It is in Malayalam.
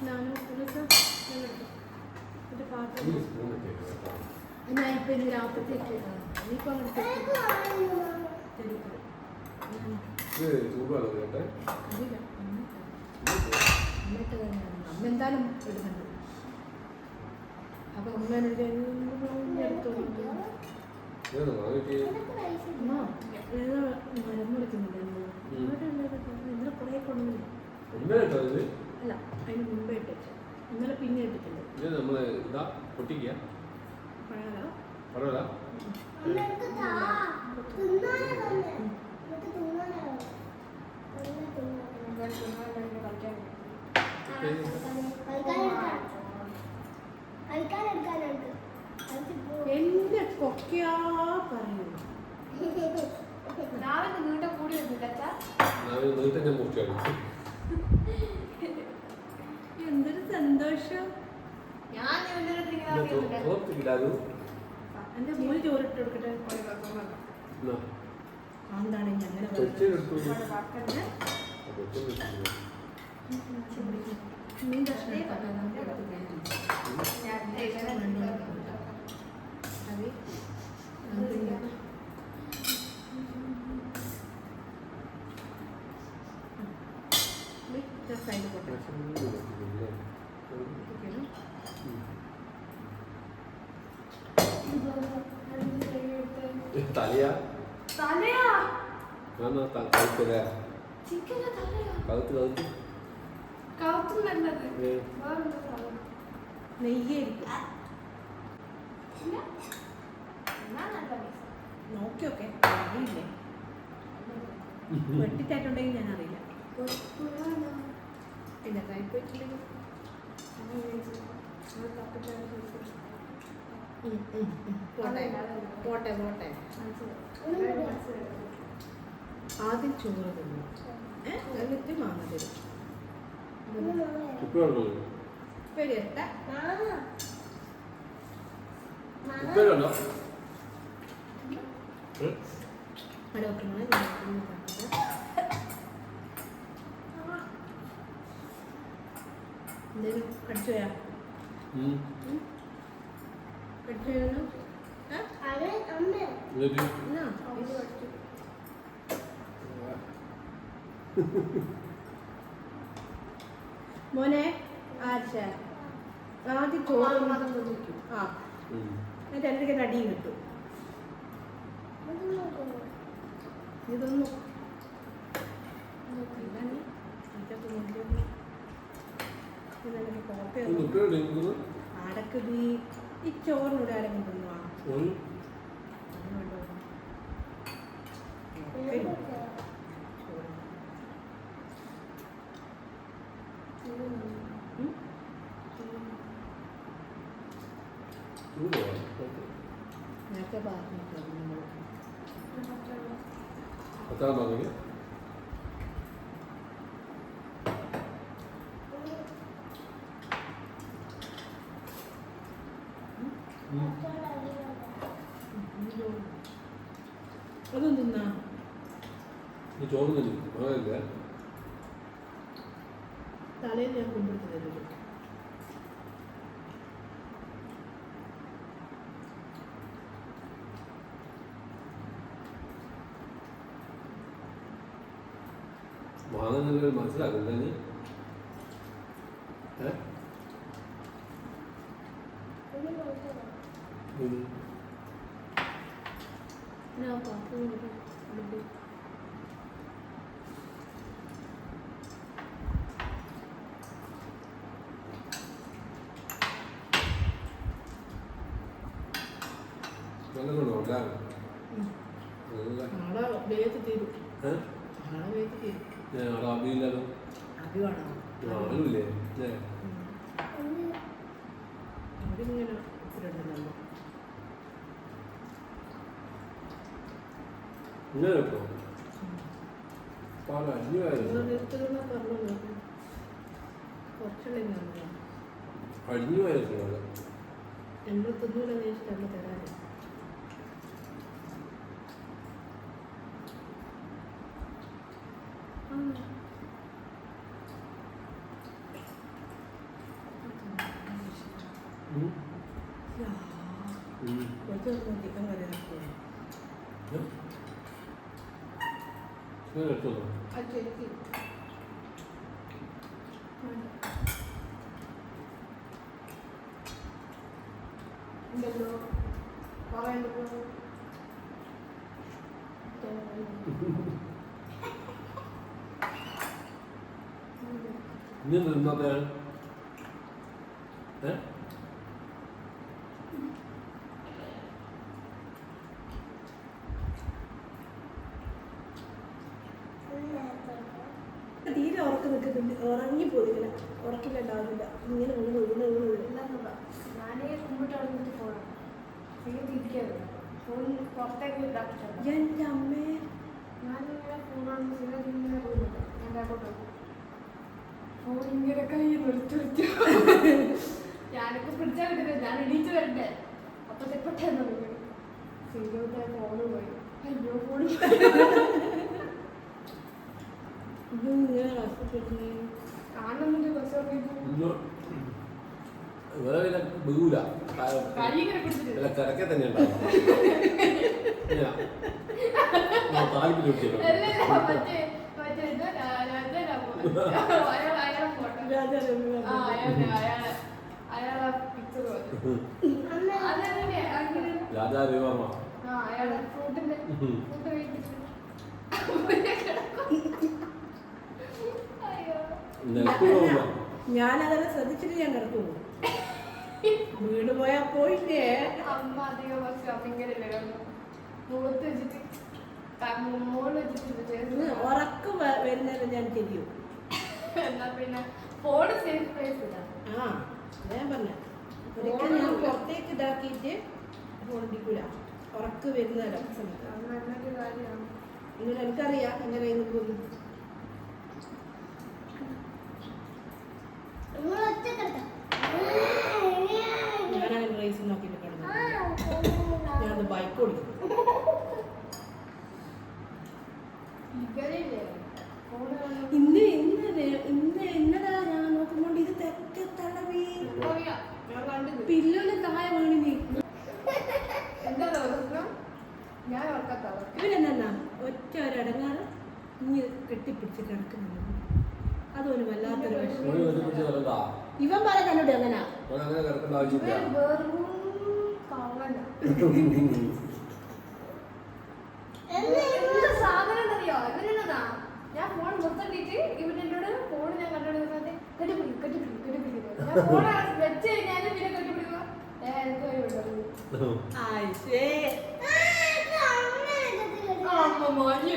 ഞാനും പാത്രം ഞാൻ ഇപ്പം ഇന്ന് രാത്രിത്തേക്ക് ഇനിയിപ്പോൾ അങ്ങോട്ട് അമ്മ എന്തായാലും എടുക്കുന്നുണ്ട്. അപ്പം അമ്മേനോട് എടുത്തോണ്ട് മരം മുറിക്കുന്നില്ല ഇന്നലെ കുറേ കൊണ്ടുവന്നില്ല. അല്ല അതിന് മുമ്പേ ഇട്ടിട്ട് ഇന്നലെ പിന്നെ ഇട്ടിട്ടുണ്ട്. എന്റെ കൊക്കയാ പറയൂ എന്തൊരു സന്തോഷം. എന്റെ മൂന്ന് ചോറിട്ട് കൊടുക്കട്ടെ. എന്താണ് അങ്ങനെ മീൻ കഷ്ണം സൈഡ് പോട്ടെ. തലയാ നെയ്യായിരിക്കും. നോക്കിയൊക്കെ അറിയില്ലേ, വെട്ടിച്ചായിട്ടുണ്ടെങ്കിൽ ഞാൻ അറിയില്ല. പിന്നെ കഴിപ്പിച്ചില്ലെങ്കിൽ പോട്ടെ പോട്ടെ. ആദ്യം ചോറ് തിന്നു എന്നിട്ട് മാങ്ങ തരും. പെരിയട്ട എന്തേലും കടിച്ചു പോയാ മോനെ ആശ ആദ്യം ചോറ് ആ എന്നിട്ട് എന്തൊക്കെ അടിയും കിട്ടും. ഇതൊന്നും ആടക്ക് ഈ ചോറിനൂടെ ആരെങ്കിലും തിന്നുവാ നേരത്തെ പറഞ്ഞിട്ടുണ്ട്. അതും തിന്നാ ചോറ് തിന്നില്ല. തലയിൽ ഞാൻ കൊണ്ടെടുത്ത് തരുള്ളൂ. വാങ്ങുന്നത് മനസ്സിലാക്കില്ല നീ. നാളെ വേഗത്ത് തീരും. നാളെ വേഗത്ത് തീരും. അഭിയില്ലല്ലോ. അഭിവാണോ ആണില്ലേ അതിങ്ങനെ ഉണ്ടല്ലോ. ഇങ്ങനെ കേട്ടോ പാല അഞ്ഞുവായിരുന്നു. അഞ്ഞുവായിരുന്നു എണ്ണ തിന്നൂടെ ഇഷ്ടം തരാറ്. അങ്ങനെ നടക്കും. ഇങ്ങനെ എടുത്തോളൂ. അത് ശരിക്കും ഉണ്ടല്ലോ പറയുന്നത് ഇനി നിന്നത്തെ തീരെ ഉറക്കം നിൽക്കുന്നുണ്ട്. ഉറങ്ങിപ്പോയി ഇങ്ങനെ ഉറക്കിലുണ്ടാവുന്നില്ല. ഇങ്ങനെ ഞാനേ കുമ്പിട്ടാണ് പോകണം തിരിക്കാറ് ഫോൺ പുറത്തേക്ക് ഇതാക്കിട്ടുണ്ട്. എൻ്റെ അമ്മേ ഞാനിങ്ങനെ ഫോണാണ് ഇങ്ങനെ പോകുന്നത്. ഞാൻ ബാക്കോട്ട് ഫോൺ ഇങ്ങനെ കൈ നിർത്തി ഞാനൊക്കെ പിടിച്ചാൽ കിട്ടുന്നത്. ഞാൻ എണീറ്റ് വരണ്ടേ അപ്പൊ തെപ്പെട്ടെന്ന് പറഞ്ഞു. സീരിയത്തെ ഫോണ് പോയി. അയ്യോ ഫോൺ ഇങ്ങനെ കഷ്ടപ്പെടുന്നേ. കാണുന്നുണ്ട് ബസ് ഇറങ്ങിയിട്ട് വേറെ ബഹൂല കൈ ഇങ്ങനെ പിടിച്ചിട്ട് കിടക്കെ തന്നെ ഉണ്ടാവും. താല്പര്യം അയാളെ പിക്ചർ രാജാ രവിവർമ്മ അയാളെ ഫ്രൂട്ടിന്റെ ഫ്രൂട്ട് കഴിപ്പിച്ചു. ഞാനതെല്ലാം ശ്രദ്ധിച്ചിട്ട് ഞാൻ കിടക്കുന്നു. വീട് പോയാ പോയില്ലേ. അമ്മ അധികം ഷോപ്പിംഗിലല്ലേ കിടന്നു. മുഖത്ത് വെച്ചിട്ട് മോള് വെച്ചിട്ട് ഉറക്കം വരുന്നേരം ഞാൻ തിരിയും. എന്നാ പിന്നെ ഫോൺ സേഫ് പ്ലേസ് ഇടാം. ആ ഞാൻ പറഞ്ഞ ഒരിക്കൽ ഞാൻ പുറത്തേക്ക് ഇതാക്കിയിട്ട് ഫോൺ ഇടിക്കൂല. ഉറക്കം വരുന്നേരം സമയത്ത് നല്ലൊരു കാര്യമാണ്. ഇങ്ങനെ എനിക്കറിയാം എങ്ങനെ പോലും ഞാനങ്ങനെ റേസ് നോക്കിയിട്ട് കിടന്നു. ഞാനത് ബൈക്ക് ഓടിക്കുന്നു. ഇവരില്ലേ ഫോൺ ഇന്നതാ ഞാൻ നോക്കുമ്പോണ്ട് ഇത് തെറ്റ തളവി ഞാൻ കണ്ടത് പില്ലോല് താഴെ വീണി നീ. എന്താ പ്രശ്നം? ഞാൻ ഉറക്കത്താവ ഇവനെന്നാ ഒറ്റ ഒരടങ്ങാറ് ഇനി കെട്ടിപ്പിടിച്ച് കിടക്കുന്നുണ്ട്. അതൊരു വല്ലാത്തൊരു വിഷമം. ഇവൻ പറയാൻ എന്നോട് എങ്ങനാ അങ്ങനെ കിടക്കേണ്ട ആവശ്യമില്ല. വെറും കള്ളനാ. എന്ത് സാധനം അറിയോ ഇവനെന്നതാ? ഞാൻ ഫോൺ മൊത്തണ്ടിട്ട് ഇവൻ എന്നോട് ഫോൺ ഞാൻ കണ്ടെടുക്കുന്നത് കെട്ടിപ്പിടിക്കും. ഞാൻ ഫോൺ വെച്ച് കഴിഞ്ഞാലും പിന്നെ കെട്ടിപ്പിടിക്കുക. എനിക്ക് അമ്മ മഞ്ഞ